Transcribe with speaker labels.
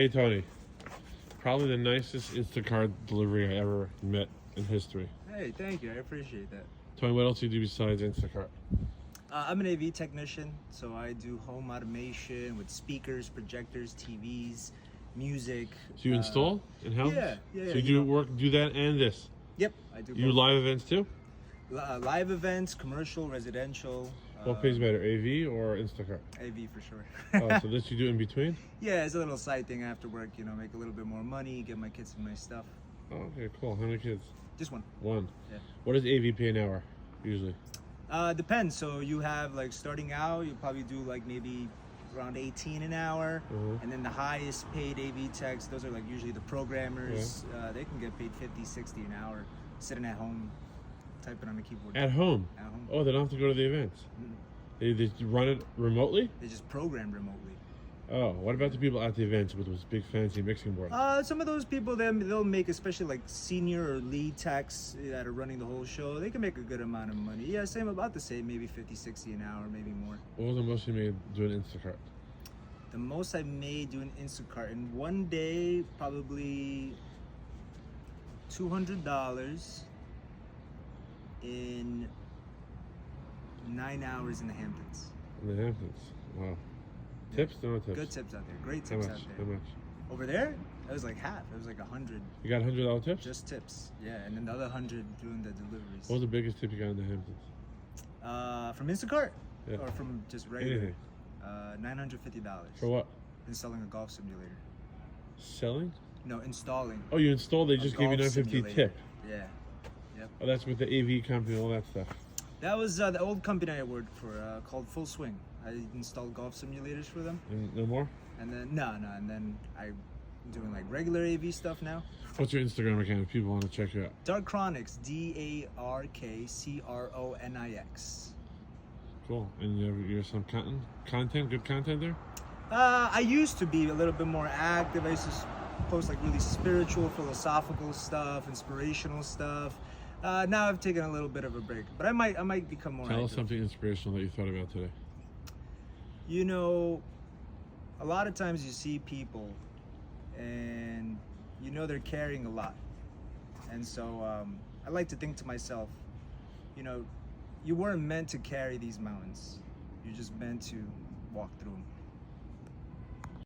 Speaker 1: Hey Tony, probably the nicest Instacart delivery I ever met in history.
Speaker 2: Hey, thank you. I appreciate that.
Speaker 1: Tony, what else do you do besides Instacart?
Speaker 2: I'm an AV technician, so I do home automation with speakers, projectors, TVs, music.
Speaker 1: So you install in houses?
Speaker 2: Yeah.
Speaker 1: So you do that and this.
Speaker 2: Yep, I do.
Speaker 1: You do
Speaker 2: both.
Speaker 1: live events too?
Speaker 2: Live events, commercial, residential.
Speaker 1: What pays better, AV or Instacart?
Speaker 2: AV for sure.
Speaker 1: Oh, so this you do in between?
Speaker 2: Yeah, it's a little side thing after work. Make a little bit more money, get my kids some nice stuff.
Speaker 1: Oh, okay, cool. How many kids?
Speaker 2: Just one.
Speaker 1: One.
Speaker 2: Yeah.
Speaker 1: What does AV pay an hour usually?
Speaker 2: Depends. So you have starting out, you probably do maybe around 18 an hour, and then the highest paid AV techs, those are usually the programmers. They can get paid 50, 60 an hour, sitting at home, typing on the keyboard.
Speaker 1: At home?
Speaker 2: At home.
Speaker 1: Oh, they don't have to go to the events. They just run it remotely?
Speaker 2: They just program remotely.
Speaker 1: Oh, what about the people at the events with those big fancy mixing boards?
Speaker 2: Some of those people, they'll make, especially senior or lead techs that are running the whole show, they can make a good amount of money. Yeah, about the same, maybe 50, 60 an hour, maybe more.
Speaker 1: What was the most you made doing Instacart?
Speaker 2: The most I made doing Instacart in one day, probably $200 in 9 hours in the Hamptons.
Speaker 1: In the Hamptons. Wow. Tips? No tips.
Speaker 2: Good tips out there. Great
Speaker 1: How
Speaker 2: tips
Speaker 1: much?
Speaker 2: out there.
Speaker 1: How much?
Speaker 2: Over there, it was half. It was 100.
Speaker 1: You got $100 tips?
Speaker 2: Just tips. Yeah, and then the other 100 doing the deliveries.
Speaker 1: What was the biggest tip you got in the Hamptons?
Speaker 2: From Instacart?
Speaker 1: Yeah.
Speaker 2: Or from just regular?
Speaker 1: Anything.
Speaker 2: $950.
Speaker 1: For what?
Speaker 2: Installing a golf simulator.
Speaker 1: Selling?
Speaker 2: No, installing.
Speaker 1: Oh, you installed. They just gave you
Speaker 2: golf
Speaker 1: $950
Speaker 2: simulator.
Speaker 1: tip.
Speaker 2: Yeah. Yep.
Speaker 1: Oh, that's with the AV company and all that stuff.
Speaker 2: That was the old company I worked for called Full Swing. I installed golf simulators for them.
Speaker 1: And no more?
Speaker 2: And then, no. And then I'm doing regular AV stuff now.
Speaker 1: What's your Instagram account if people want to check you out?
Speaker 2: Darkcronix, DARKCRONIX.
Speaker 1: Cool. And you have some good content there?
Speaker 2: I used to be a little bit more active. I used to post really spiritual, philosophical stuff, inspirational stuff. Now I've taken a little bit of a break, but I might become more
Speaker 1: Tell
Speaker 2: active.
Speaker 1: us something inspirational that you thought about today.
Speaker 2: A lot of times you see people and they're carrying a lot. And so I like to think to myself, you weren't meant to carry these mountains. You're just meant to walk through them.